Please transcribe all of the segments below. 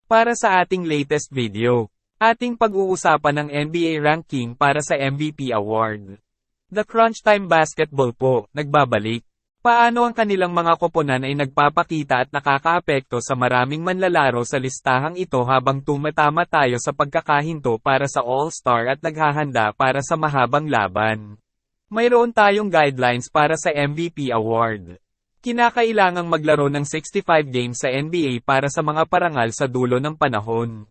Para sa ating latest video, ating pag-uusapan ng NBA ranking para sa MVP award. The Crunch Time Basketball po, nagbabalik. Paano ang kanilang mga koponan ay nagpapakita at nakakaapekto sa maraming manlalaro sa listahang ito habang tumatama tayo sa pagkakahinto para sa All-Star at naghahanda para sa mahabang laban. Mayroon tayong guidelines para sa MVP award. Kinakailangang maglaro ng 65 games sa NBA para sa mga parangal sa dulo ng panahon.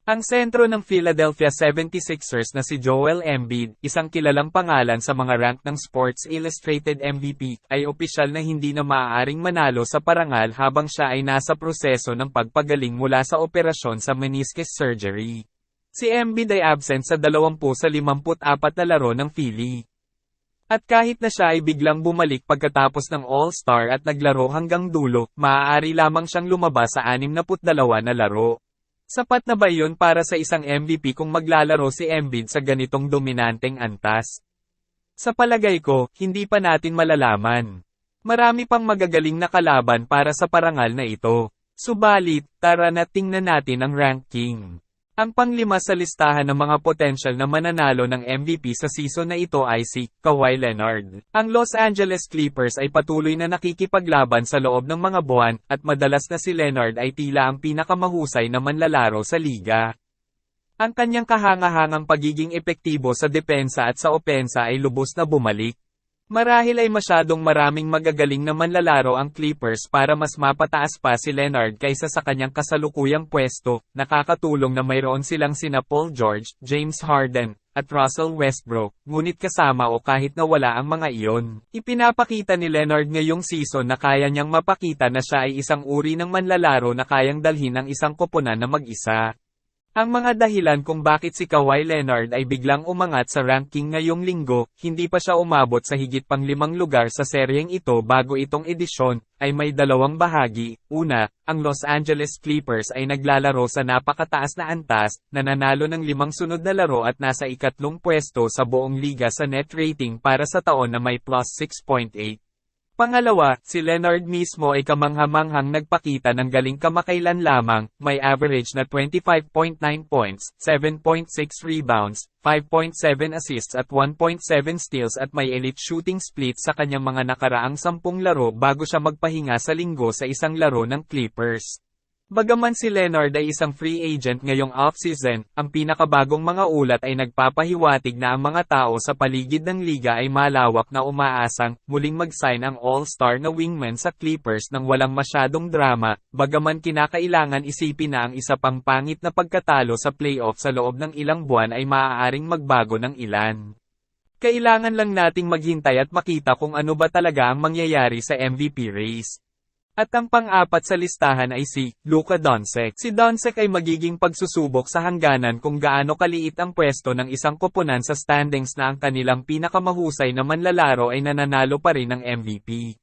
Ang sentro ng Philadelphia 76ers na si Joel Embiid, isang kilalang pangalan sa mga rank ng Sports Illustrated MVP, ay opisyal na hindi na maaaring manalo sa parangal habang siya ay nasa proseso ng pagpagaling mula sa operasyon sa meniscus surgery. Si Embiid ay absent sa 20 sa 54 na laro ng Philly. At kahit na siya ay biglang bumalik pagkatapos ng All-Star at naglaro hanggang dulo, maaari lamang siyang lumabas sa 62 na laro. Sapat na ba yun para sa isang MVP kung maglalaro si Embiid sa ganitong dominanteng antas? Sa palagay ko, hindi pa natin malalaman. Marami pang magagaling na kalaban para sa parangal na ito. Subalit, tara na tingnan natin ang ranking. Ang panglima sa listahan ng mga potensyal na mananalo ng MVP sa season na ito ay si Kawhi Leonard. Ang Los Angeles Clippers ay patuloy na nakikipaglaban sa loob ng mga buwan, at madalas na si Leonard ay tila ang pinakamahusay na manlalaro sa liga. Ang kanyang kahangahangang pagiging epektibo sa depensa at sa opensa ay lubos na bumalik. Marahil ay masyadong maraming magagaling na manlalaro ang Clippers para mas mapataas pa si Leonard kaysa sa kanyang kasalukuyang pwesto. Nakakatulong na mayroon silang sina Paul George, James Harden, at Russell Westbrook, ngunit kasama o kahit na wala ang mga iyon. Ipinapakita ni Leonard ngayong season na kaya niyang mapakita na siya ay isang uri ng manlalaro na kayang dalhin ang isang koponan na mag-isa. Ang mga dahilan kung bakit si Kawhi Leonard ay biglang umangat sa ranking ngayong linggo, hindi pa siya umabot sa higit pang 5 lugar sa seryeng ito bago itong edisyon, ay may dalawang bahagi. Una, ang Los Angeles Clippers ay naglalaro sa napakataas na antas, nananalo ng 5 sunod na laro at nasa ikatlong pwesto sa buong liga sa net rating para sa taon na may plus 6.8. Pangalawa, si Leonard mismo ay kamangha-manghang nagpakita ng galing kamakailan lamang, may average na 25.9 points, 7.6 rebounds, 5.7 assists at 1.7 steals at may elite shooting split sa kanyang mga nakaraang 10 laro bago siya magpahinga sa linggo sa isang laro ng Clippers. Bagaman si Leonard ay isang free agent ngayong off-season, ang pinakabagong mga ulat ay nagpapahiwatig na ang mga tao sa paligid ng liga ay malawak na umaasang muling mag-sign ang all-star na wingman sa Clippers nang walang masyadong drama, bagaman kinakailangan isipin na ang isa pang pangit na pagkatalo sa playoff sa loob ng ilang buwan ay maaaring magbago ng ilan. Kailangan lang nating maghintay at makita kung ano ba talaga ang mangyayari sa MVP race. At ang pang-apat sa listahan ay si Luka Doncic. Si Doncic ay magiging pagsusubok sa hangganan kung gaano kaliit ang pwesto ng isang koponan sa standings na ang kanilang pinakamahusay na manlalaro ay nananalo pa rin ng MVP.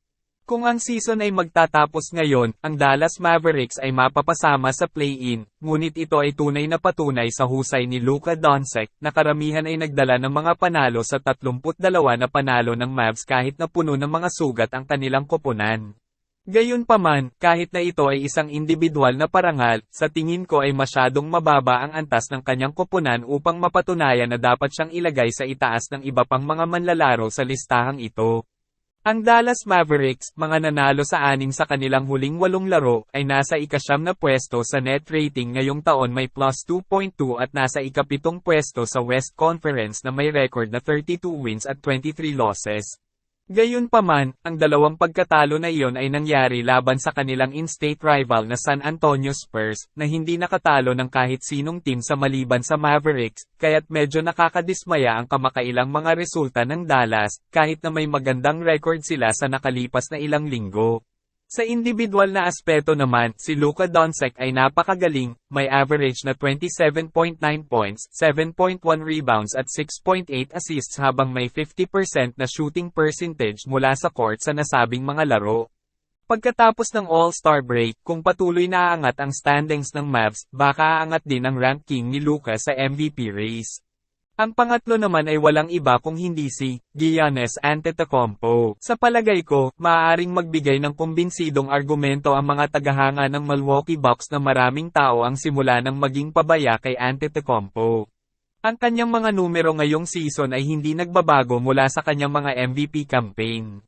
Kung ang season ay magtatapos ngayon, ang Dallas Mavericks ay mapapasama sa play-in, ngunit ito ay tunay na patunay sa husay ni Luka Doncic, na karamihan ay nagdala ng mga panalo sa 32 na panalo ng Mavs kahit na puno ng mga sugat ang kanilang koponan. Gayunpaman, kahit na ito ay isang individual na parangal, sa tingin ko ay masyadong mababa ang antas ng kanyang koponan upang mapatunayan na dapat siyang ilagay sa itaas ng iba pang mga manlalaro sa listahang ito. Ang Dallas Mavericks, mga nanalo sa 6 sa kanilang huling 8 laro, ay nasa ika-9 na pwesto sa net rating ngayong taon may plus 2.2 at nasa ika-7 pwesto sa West Conference na may record na 32 wins at 23 losses. Gayunpaman, ang dalawang pagkatalo na iyon ay nangyari laban sa kanilang in-state rival na San Antonio Spurs, na hindi nakatalo ng kahit sinong team sa maliban sa Mavericks, kaya't medyo nakakadismaya ang kamakailang mga resulta ng Dallas, kahit na may magandang record sila sa nakalipas na ilang linggo. Sa individual na aspeto naman, si Luka Doncic ay napakagaling, may average na 27.9 points, 7.1 rebounds at 6.8 assists habang may 50% na shooting percentage mula sa court sa nasabing mga laro. Pagkatapos ng All-Star break, kung patuloy na aangat ang standings ng Mavs, baka aangat din ang ranking ni Luka sa MVP race. Ang pangatlo naman ay walang iba kung hindi si Giannis Antetokounmpo. Sa palagay ko, maaaring magbigay ng kumbinsidong argumento ang mga tagahanga ng Milwaukee Bucks na maraming tao ang simula ng maging pabaya kay Antetokounmpo. Ang kanyang mga numero ngayong season ay hindi nagbabago mula sa kanyang mga MVP campaign.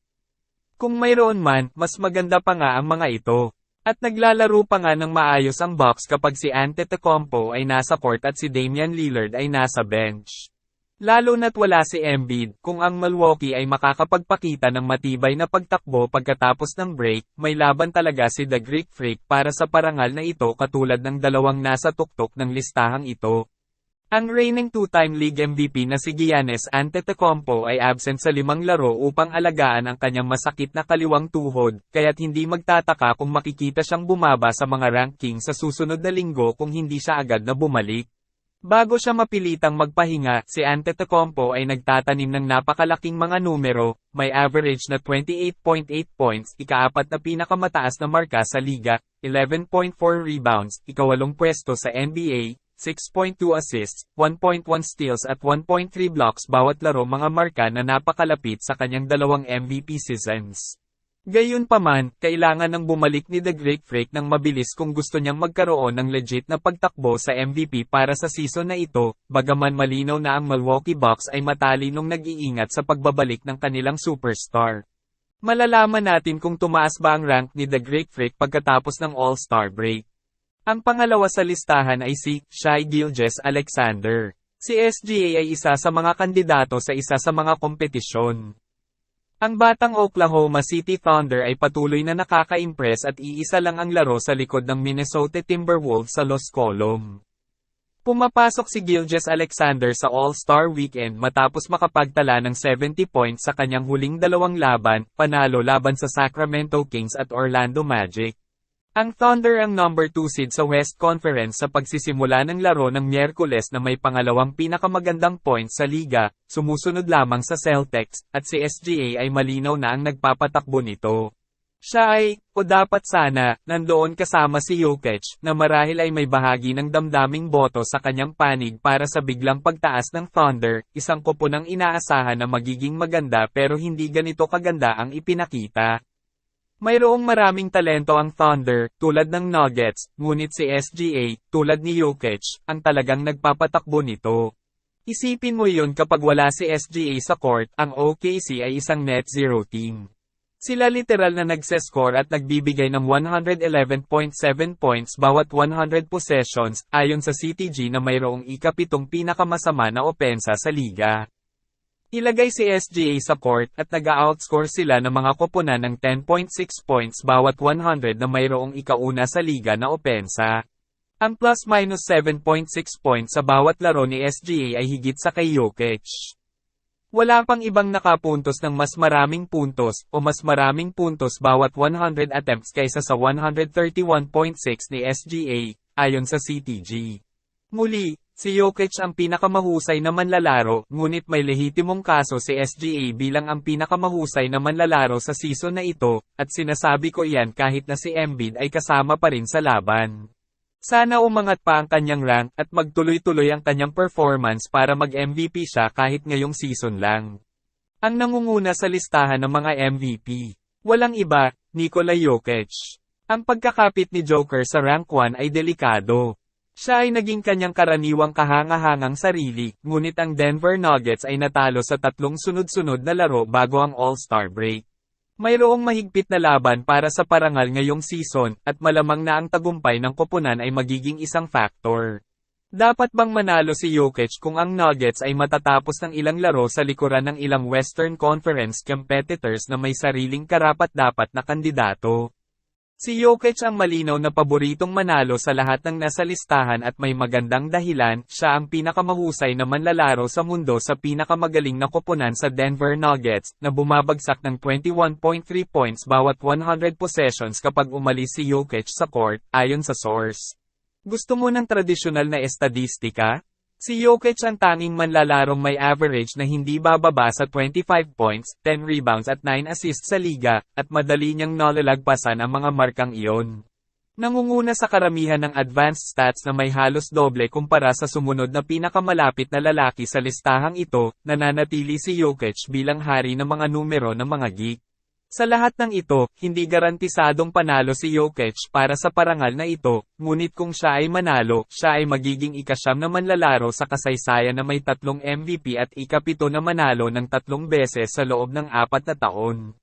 Kung mayroon man, mas maganda pa nga ang mga ito. At naglalaro pa nga ng maayos ang Bucks kapag si Antetokounmpo ay nasa court at si Damian Lillard ay nasa bench. Lalo na't wala si Embiid, kung ang Milwaukee ay makakapagpakita ng matibay na pagtakbo pagkatapos ng break, may laban talaga si The Greek Freak para sa parangal na ito katulad ng dalawang nasa tuktok ng listahang ito. Ang reigning two-time league MVP na si Giannis Antetokounmpo ay absent sa 5 laro upang alagaan ang kanyang masakit na kaliwang tuhod, kaya't hindi magtataka kung makikita siyang bumaba sa mga ranking sa susunod na linggo kung hindi siya agad na bumalik. Bago siya mapilitang magpahinga, si Antetokounmpo ay nagtatanim ng napakalaking mga numero, may average na 28.8 points, ika-4 na pinakamataas na marka sa liga, 11.4 rebounds, ika-8 pwesto sa NBA, 6.2 assists, 1.1 steals at 1.3 blocks bawat laro, mga marka na napakalapit sa kanyang dalawang MVP seasons. Gayunpaman, kailangan ng bumalik ni The Greek Freak ng mabilis kung gusto niyang magkaroon ng legit na pagtakbo sa MVP para sa season na ito, bagaman malinaw na ang Milwaukee Bucks ay matalinong nag-iingat sa pagbabalik ng kanilang superstar. Malalaman natin kung tumaas ba ang rank ni The Greek Freak pagkatapos ng All-Star break. Ang pangalawa sa listahan ay si Shai Gilgeous-Alexander. Si SGA ay isa sa mga kandidato sa isa sa mga kompetisyon. Ang batang Oklahoma City Thunder ay patuloy na nakaka-impress at iisa lang ang laro sa likod ng Minnesota Timberwolves sa Los Colom. Pumapasok si Gilgeous-Alexander sa All-Star Weekend matapos makapagtala ng 70 points sa kanyang huling 2 laban, panalo laban sa Sacramento Kings at Orlando Magic. Ang Thunder ang number 2 seed sa West Conference sa pagsisimula ng laro ng Miyerkules na may pangalawang pinakamagandang points sa liga, sumusunod lamang sa Celtics, at si SGA ay malinaw na ang nagpapatakbo nito. Siya ay, o dapat sana, nandoon kasama si Jokic, na marahil ay may bahagi ng damdaming boto sa kanyang panig para sa biglang pagtaas ng Thunder, isang koponang inaasahan na magiging maganda pero hindi ganito kaganda ang ipinakita. Mayroong maraming talento ang Thunder, tulad ng Nuggets, ngunit si SGA, tulad ni Jokic, ang talagang nagpapatakbo nito. Isipin mo yun kapag wala si SGA sa court, ang OKC ay isang net zero team. Sila literal na nagsescore at nagbibigay ng 111.7 points bawat 100 possessions, ayon sa CTG na mayroong ika-7 pinakamasama na opensa sa liga. Ilagay si SGA sa court at nag-outscore sila ng mga koponan ng 10.6 points bawat 100 na mayroong ika-1 sa liga na opensa. Ang plus-minus 7.6 points sa bawat laro ni SGA ay higit sa kay Jokic. Wala pang ibang nakapuntos ng mas maraming puntos o mas maraming puntos bawat 100 attempts kaysa sa 131.6 ni SGA, ayon sa CTG. Muli, si Jokic ang pinakamahusay na manlalaro, ngunit may lehitimong kaso si SGA bilang ang pinakamahusay na manlalaro sa season na ito, at sinasabi ko iyan kahit na si Embiid ay kasama pa rin sa laban. Sana umangat pa ang kanyang rank at magtuloy-tuloy ang kanyang performance para mag-MVP siya kahit ngayong season lang. Ang nangunguna sa listahan ng mga MVP, walang iba, Nikola Jokic. Ang pagkakapit ni Joker sa rank 1 ay delikado. Siya ay naging kanyang karaniwang kahangahangang sarili, ngunit ang Denver Nuggets ay natalo sa 3 sunod-sunod na laro bago ang All-Star break. Mayroong mahigpit na laban para sa parangal ngayong season, at malamang na ang tagumpay ng koponan ay magiging isang factor. Dapat bang manalo si Jokic kung ang Nuggets ay matatapos ng ilang laro sa likuran ng ilang Western Conference competitors na may sariling karapat-dapat na kandidato? Si Jokic ang malinaw na paboritong manalo sa lahat ng nasa listahan at may magandang dahilan, siya ang pinakamahusay na manlalaro sa mundo sa pinakamagaling na koponan sa Denver Nuggets, na bumabagsak ng 21.3 points bawat 100 possessions kapag umalis si Jokic sa court, ayon sa source. Gusto mo ng tradisyonal na estadistika? Si Jokic ang tanging manlalarong may average na hindi bababa sa 25 points, 10 rebounds at 9 assists sa liga, at madali niyang nalalagpasan ang mga markang iyon. Nangunguna sa karamihan ng advanced stats na may halos doble kumpara sa sumunod na pinakamalapit na lalaki sa listahang ito, nananatili si Jokic bilang hari ng mga numero ng mga geek. Sa lahat ng ito, hindi garantisadong panalo si Jokic para sa parangal na ito, ngunit kung siya ay manalo, siya ay magiging ika-9 na manlalaro sa kasaysayan na may 3 MVP at ika-7 na manalo ng 3 beses sa loob ng 4 na taon.